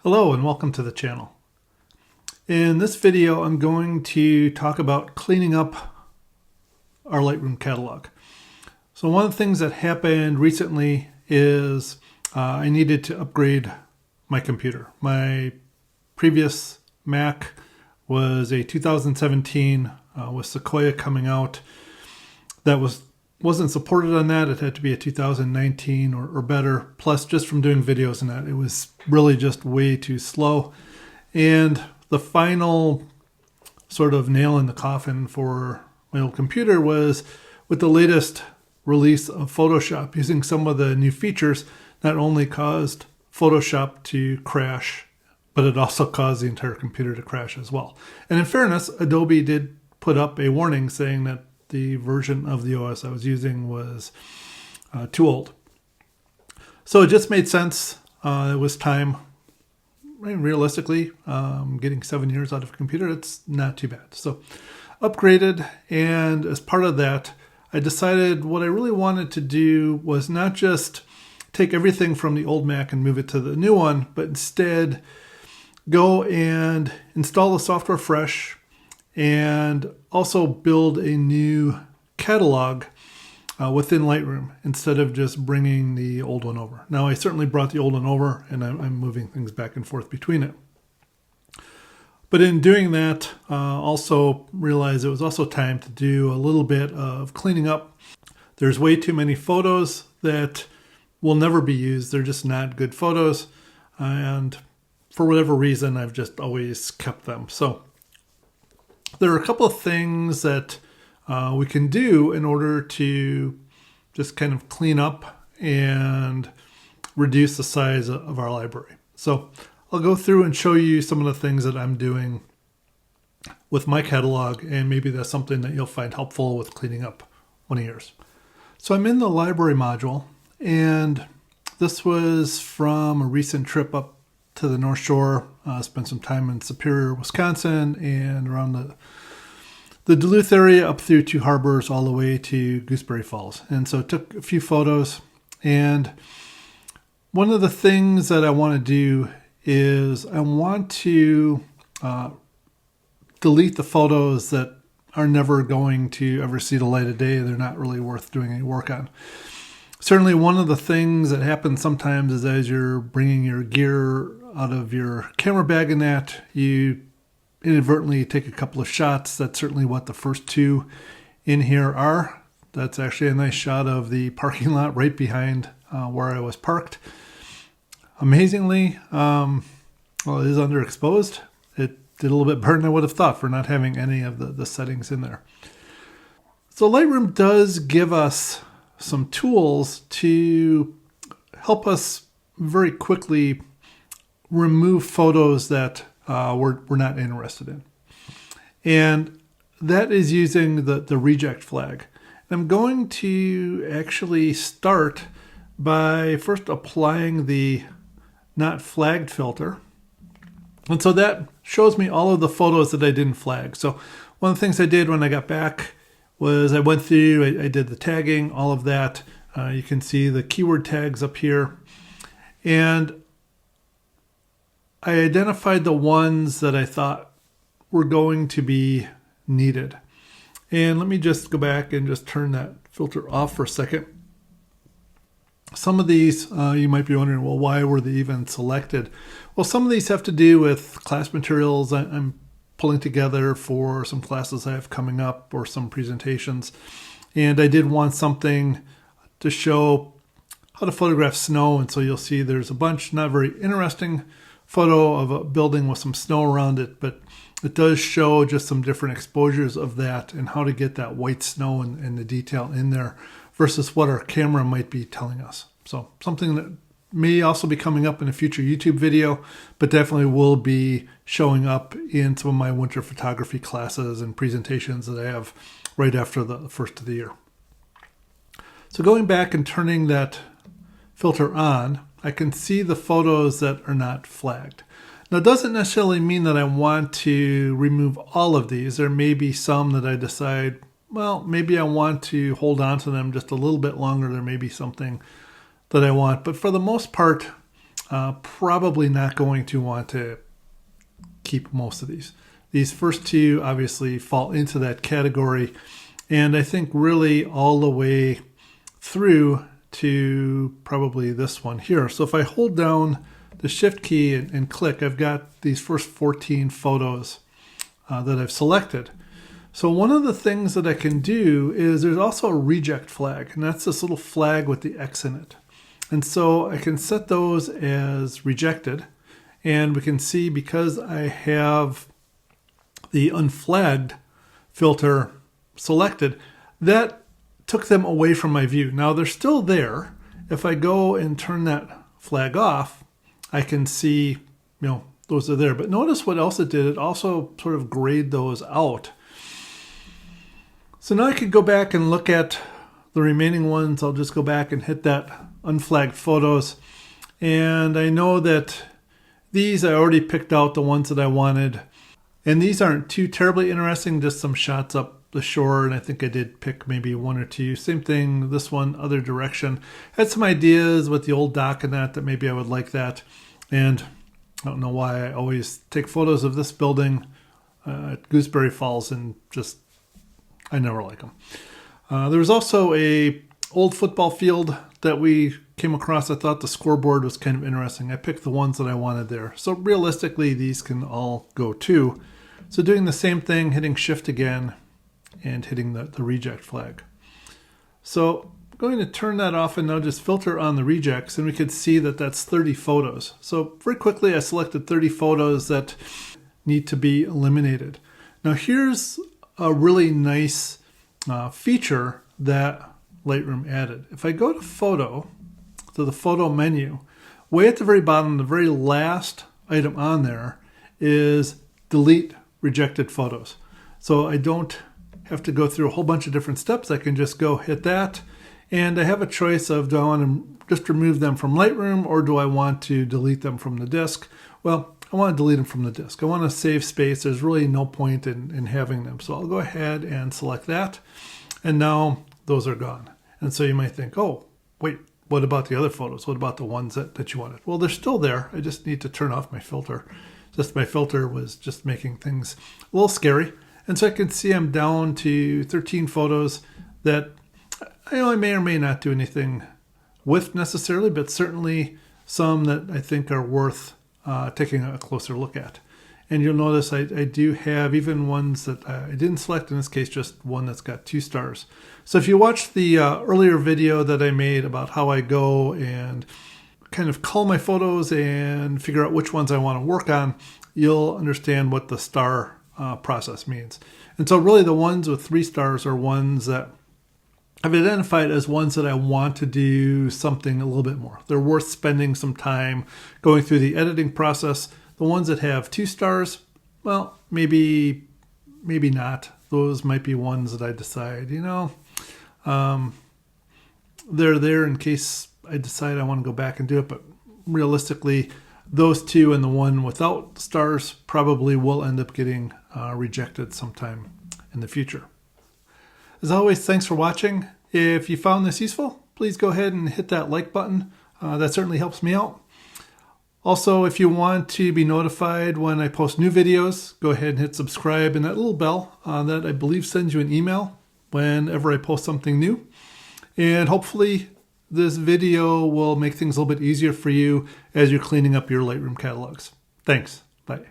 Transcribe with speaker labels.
Speaker 1: Hello and welcome to the channel. In this video, I'm going to talk about cleaning up our Lightroom catalog. So one of the things that happened recently is I needed to upgrade my computer. My previous Mac was a 2017 with Sequoia coming out. That wasn't supported on that. It had to be a 2019 or better. Plus, just from doing videos and that, it was really just way too slow. And the final sort of nail in the coffin for my old computer was with the latest release of Photoshop. Using some of the new features, not only caused Photoshop to crash, but it also caused the entire computer to crash as well. And in fairness, Adobe did put up a warning saying that the version of the OS I was using was too old. So it just made sense. It was time. I mean, realistically, getting 7 years out of a computer, it's not too bad. So upgraded, and as part of that, I decided what I really wanted to do was not just take everything from the old Mac and move it to the new one, but instead go and install the software fresh, and also build a new catalog within Lightroom instead of just bringing the old one over. Now, I certainly brought the old one over, and I'm moving things back and forth between it. But in doing that, also realized it was also time to do a little bit of cleaning up. There's way too many photos that will never be used. They're just not good photos. And for whatever reason, I've just always kept them. So there are a couple of things that we can do in order to just kind of clean up and reduce the size of our library. So I'll go through and show you some of the things that I'm doing with my catalog, and maybe that's something that you'll find helpful with cleaning up one of yours. So I'm in the library module, and this was from a recent trip up to the North Shore. Spent some time in Superior, Wisconsin, and around the Duluth area up through Two Harbors all the way to Gooseberry Falls. And so I took a few photos, and one of the things that I want to do is I want to delete the photos that are never going to ever see the light of day. They're not really worth doing any work on. Certainly one of the things that happens sometimes is as you're bringing your gear out of your camera bag and that, you inadvertently take a couple of shots. That's certainly what the first two in here are. That's actually a nice shot of the parking lot right behind where I was parked. Amazingly, well, it is underexposed. It did a little bit better than I would have thought for not having any of the settings in there. So Lightroom does give us some tools to help us very quickly remove photos that we're not interested in. And that is using the reject flag. I'm going to actually start by first applying the not flagged filter. And so that shows me all of the photos that I didn't flag. So one of the things I did when I got back was I went through, I did the tagging, all of that. You can see the keyword tags up here. And I identified the ones that I thought were going to be needed. And let me just go back and just turn that filter off for a second. Some of these, you might be wondering, well, why were they even selected? Well, some of these have to do with class materials I'm pulling together for some classes I have coming up or some presentations. And I did want something to show how to photograph snow. And so you'll see there's a bunch, not very interesting photo of a building with some snow around it, but it does show just some different exposures of that and how to get that white snow and the detail in there versus what our camera might be telling us. So something that may also be coming up in a future YouTube video, but definitely will be showing up in some of my winter photography classes and presentations that I have right after the first of the year. So going back and turning that filter on, I can see the photos that are not flagged. Now, it doesn't necessarily mean that I want to remove all of these. There may be some that I decide, well, maybe I want to hold on to them just a little bit longer. There may be something that I want. But for the most part, probably not going to want to keep most of these. These first two obviously fall into that category, and I think really all the way through to probably this one here. So if I hold down the shift key and click, I've got these first 14 photos that I've selected. So one of the things that I can do is there's also a reject flag, and that's this little flag with the X in it. And so I can set those as rejected, and we can see because I have the unflagged filter selected, that took them away from my view. Now they're still there. If I go and turn that flag off, I can see, those are there. But notice what else it did. It also sort of grayed those out. So now I could go back and look at the remaining ones. I'll just go back and hit that unflagged photos. And I know that these, I already picked out the ones that I wanted. And these aren't too terribly interesting, just some shots up the shore. And I think I did pick maybe one or two. Same thing, this one, other direction. Had some ideas with the old dock and that maybe I would like that. And I don't know why I always take photos of this building at Gooseberry Falls and just, I never like them. There was also a old football field that we came across. I thought the scoreboard was kind of interesting. I picked the ones that I wanted there. So realistically, these can all go too. So doing the same thing, hitting shift again and hitting the reject flag. So I'm going to turn that off and now just filter on the rejects, and we could see that that's 30 photos. So very quickly, I selected 30 photos that need to be eliminated. Now here's a really nice feature that Lightroom added. If I go to photo, to the photo menu, way at the very bottom, the very last item on there is delete rejected photos. So I don't have to go through a whole bunch of different steps. I can just go hit that, and I have a choice of, do I want to just remove them from Lightroom or do I want to delete them from the disk? Well, I want to delete them from the disk. I want to save space. There's really no point in having them. So I'll go ahead and select that, and now those are gone. And so you might think, oh, wait, what about the other photos? What about the ones that you wanted? Well, they're still there. I just need to turn off my filter. Just my filter was just making things a little scary. And so I can see I'm down to 13 photos that I may or may not do anything with necessarily, but certainly some that I think are worth taking a closer look at. And you'll notice I do have even ones that I didn't select, in this case just one that's got 2 stars. So if you watched the earlier video that I made about how I go and kind of cull my photos and figure out which ones I want to work on, you'll understand what the star process means. And so really the ones with 3 stars are ones that I've identified as ones that I want to do something a little bit more. They're worth spending some time going through the editing process. The ones that have 2 stars, well, maybe not. Those might be ones that I decide, they're there in case I decide I want to go back and do it. But realistically, those 2 and the one without stars probably will end up getting rejected sometime in the future. As always, thanks for watching. If you found this useful, please go ahead and hit that like button. That certainly helps me out. Also, if you want to be notified when I post new videos, go ahead and hit subscribe and that little bell that I believe sends you an email whenever I post something new. And hopefully this video will make things a little bit easier for you as you're cleaning up your Lightroom catalogs. Thanks. Bye.